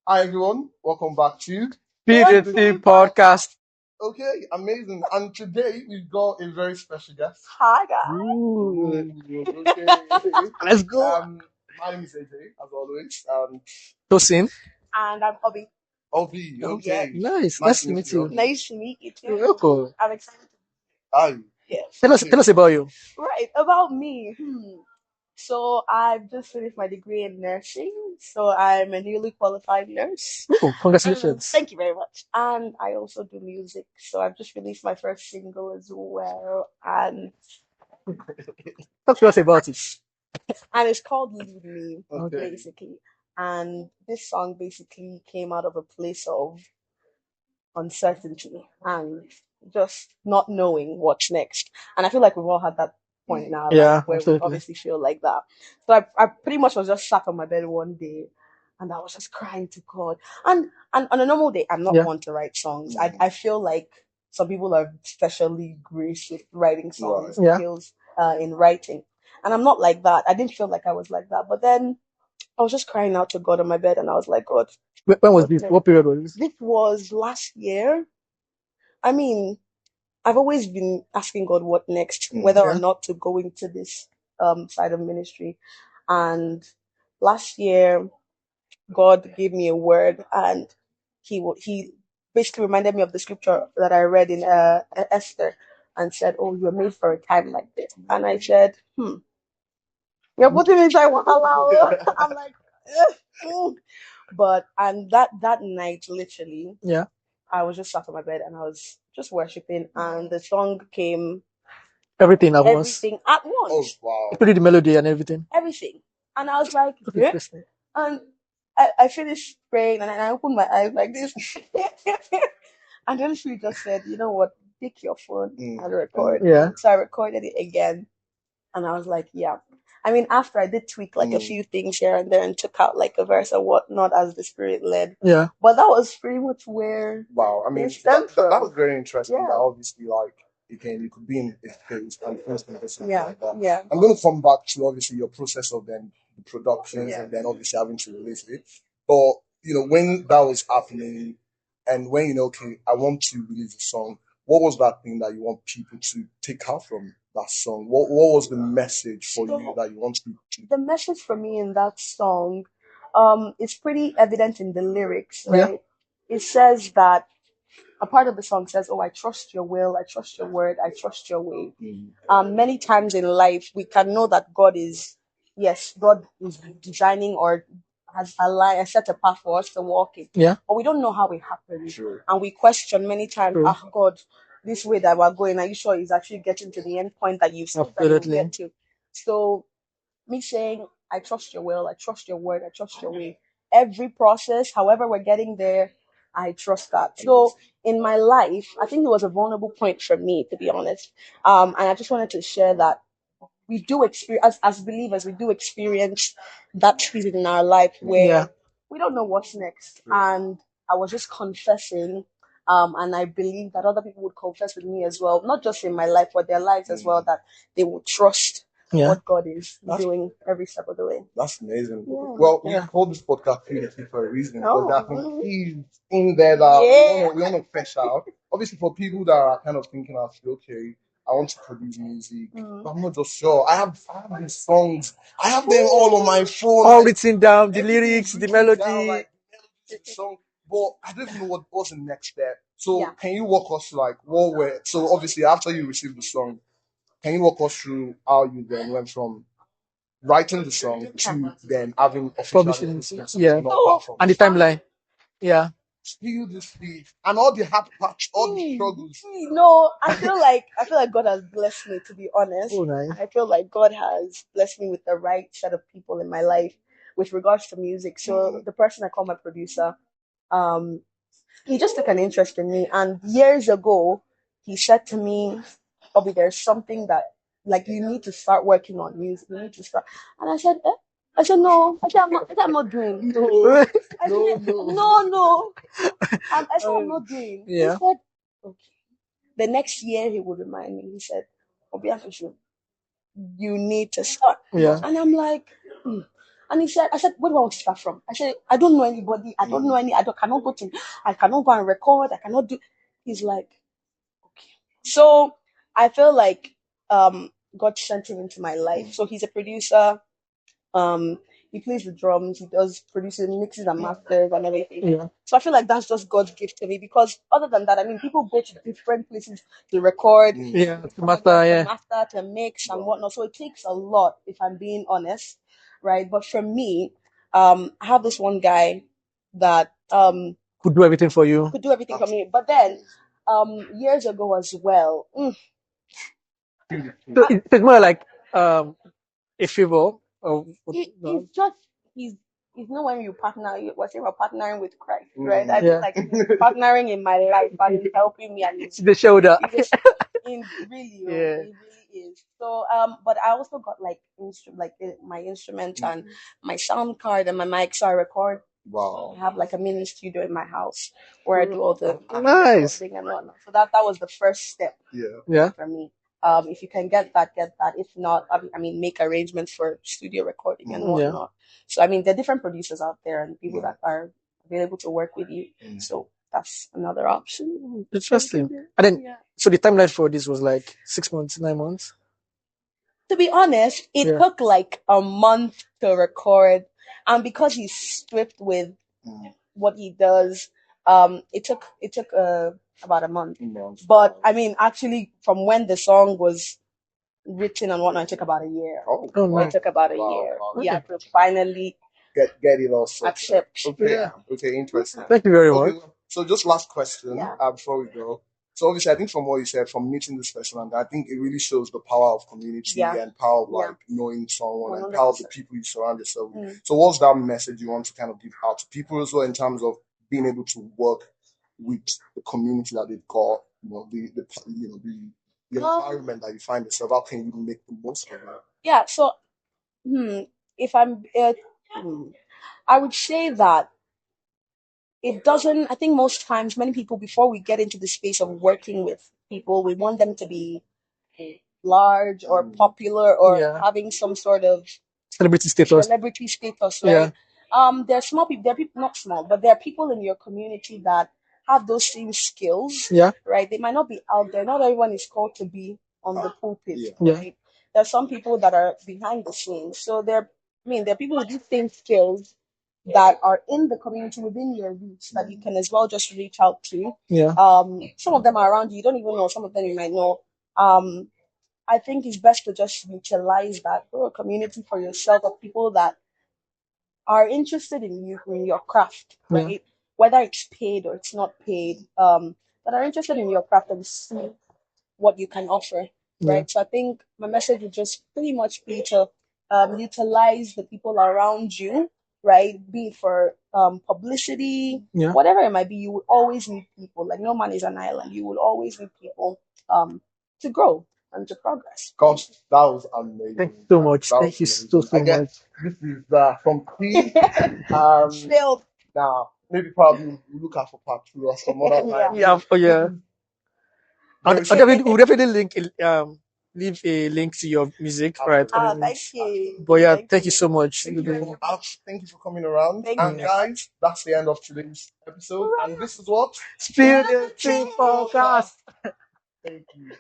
Hi everyone, welcome back to STTP podcast. Okay, amazing. And today we've got a very special guest. Hi guys. Ooh, Okay. let's go. My name is AJ, as always. Tosin. And I'm Obi. Obi, Oh, okay. nice to meet you. Nice to meet you You're too. welcome. I'm excited. Hi. Yes. Tell us about you. Right, about me. So I've just finished my degree in nursing. So I'm a newly qualified nurse. Oh, congratulations. Thank you very much. And I also do music. So I've just released my first single as well. And Talk to us about it. it's called Lead Me, Okay. basically. And this song basically came out of a place of uncertainty and just not knowing what's next. And I feel like we've all had that point in our Yeah, life where we absolutely. obviously feel like that. So I pretty much was just sat on my bed one day and I was just crying to God. And on a normal day, I'm not Yeah. one to write songs. I feel like some people are specially graced with writing songs, Yeah. skills in writing. And I'm not like that. I didn't feel like I was like that. But then I was just crying out to God on my bed and I was like, God, When was this? okay. What period was this? This was last year. I mean, I've always been asking God what next, whether or Yeah. not to go into this side of ministry. And last year, God gave me a word, and he basically reminded me of the scripture that I read in Esther, and said, "Oh, you were made for a time like this." And I said, "You're putting me inside wahala." I'm like, but and that night, literally, Yeah. I was just sat on my bed and I was just worshiping, and the song came, Everything at once. everything at Oh, once, wow. Including the melody and everything. everything. And I was like, Okay, yeah. interesting. And I finished praying and I opened my eyes like this. And the Holy Spirit just said, you know what, take your phone and record. Yeah. So I recorded it again and I was like, yeah. I mean, after I did tweak like a few things here and there and took out like a verse or whatnot as the Spirit led. Yeah. But that was pretty much where Wow. I mean, it stemmed that was from. very interesting. Yeah. That obviously, like, again, you could be in a phase and first and something Yeah, like that. yeah. I'm going to come back to obviously your process of then the productions Yeah. and then obviously having to release it. But, when that was happening and when, okay, I want to release a song, what was that thing that you want people to take out from that song? What was the message for you that you want people to? The message for me in that song, is pretty evident in the lyrics, Yeah. right? It says that a part of the song says, "Oh, I trust your will, I trust your word, I trust your way." Many times in life, we can know that God is designing or has aligned, set a path for us to walk in, Yeah. but we don't know how it happened, Sure. and we question many times, True. God, this way that we're going, are you sure it's actually getting to the end point that you said that you'll Absolutely. get to? So me saying, I trust your will, I trust your word, I trust your way. Every process, however we're getting there, I trust that. So in my life, I think it was a vulnerable point for me, to be honest. And I just wanted to share that we do experience, as believers, we do experience that season in our life where Yeah. we don't know what's next. And I was just confessing, and I believe that other people would confess with me as well, not just in my life, but their lives as well, that they would trust Yeah. what God is doing every step of the way. That's amazing. Yeah. Well, we Yeah. called this podcast PhD for a reason. Oh. Because there are some keys in there that Yeah. we want to flesh out. Obviously, for people that are kind of thinking of, okay, I want to produce music, but I'm not just sure. I have these songs. I have them all on my phone. All Like, written down, the everything lyrics, is the written melody. down, like the song. But I don't even know what's the next step. So Yeah. can you walk us through, like, so obviously after you received the song, can you walk us through how you then went from writing the song to then having official Publishing. releases Yeah. on all platforms? And the timeline. Yeah. Still this thing and all the hard parts, all the struggles. No, I feel like God has blessed me, to be honest. Oh, nice. I feel like God has blessed me with the right set of people in my life with regards to music. So the person I call my producer, um, he just took an interest in me, and years ago, he said to me, "Bobby, there's something that like you need to start working on music. You need to start." And I said, eh? I said no. I'm not doing. No, I no, said, no. no. And I said, I'm not doing. He Yeah. said, okay. The next year he would remind me. He said, Obiafishu, you need to start. Yeah. And I'm like, And he said, I said, where do I want to start from? I said, I don't know anybody. I don't know I cannot go and record. I cannot do. He's like, okay. So I feel like God sent him into my life. So he's a producer. Um, he plays the drums. He does producing, mixes and masters and everything. Yeah. So I feel like that's just God's gift to me because other than that, I mean, people go to different places to record, Yeah. To to master. Yeah. master, to mix and whatnot. So it takes a lot, if I'm being honest, right? But for me, I have this one guy that Could do everything for you. could do everything for me. But then, years ago as well, So it's more like a favor. Or no. he's just he's not when you partner. We're saying we're partnering with Christ, right? I feel Yeah. like he's partnering in my life and he's helping me and It's the shoulder. he's just really, Yeah. he really is. So but I also got like my instrument and my sound card and my mic, so I record. Wow. I have like a mini studio in my house where I do all the Nice. recording and whatnot. So that was the first step Yeah. Yeah. for me. If you can get that, get that. If not, I mean, make arrangements for studio recording and Yeah. whatnot. So, I mean, there are different producers out there and people that are available to work with you. So that's another option. Interesting. And then, Yeah. so the timeline for this was like 6 months, 9 months. To be honest, it Yeah. took like a month to record, and because he's swift with what he does, it took about a month. But I mean, actually, from when the song was written and whatnot, it took about a year. Oh, Oh, It nice. took about a Wow, year. wow. Yeah, to finally Get it all sorted. accept. Okay. Yeah. Okay, interesting. Thank you very much. Okay, so just last question Yeah. before we go. So obviously, I think from what you said, from meeting this person, and I think it really shows the power of community Yeah. and power of Yeah. like knowing someone and power of the 100%. people you surround yourself with. So what's that message you want to kind of give out to people as well in terms of being able to work with the community that they've got, the environment that you find yourself? How can you make the most of that? Yeah. So, if I'm, I would say that it doesn't. I think most times, many people, before we get into the space of working with people, we want them to be large or popular or Yeah. having some sort of Celebrity status. celebrity status, Yeah. right? There are small people. There are people not small, but there are people in your community that have those same skills, Yeah. right? They might not be out there. Not everyone is called to be on the pulpit, Yeah. right? There are some people that are behind the scenes. So there are people with these same skills that are in the community within your reach that you can as well just reach out to. Yeah. Some of them are around you. You don't even know. Some of them you might know. I think it's best to just utilize that, grow a community for yourself of people that are interested in you, in your craft, Yeah. right? Whether it's paid or it's not paid, that are interested in your craft and see what you can offer, Yeah. right? So I think my message would just pretty much be to utilize the people around you, right? Be it for publicity, Yeah. whatever it might be, you will always need people. Like no man is an island. You will always need people to grow and to progress. Gosh, that was amazing. Thank you so much. That Thank you was so amazing. I guess much. this is from P. Still, Now, maybe probably we'll look out for part 2 or some other time. Yeah. Oh yeah. Very We'll definitely leave a link to your music, right? thank you. But yeah, Thank thank you so much. Thank you very much. Thank you for coming around. Thank And you. guys, that's the end of today's episode. And this is what? Spill the tea podcast. Thank you.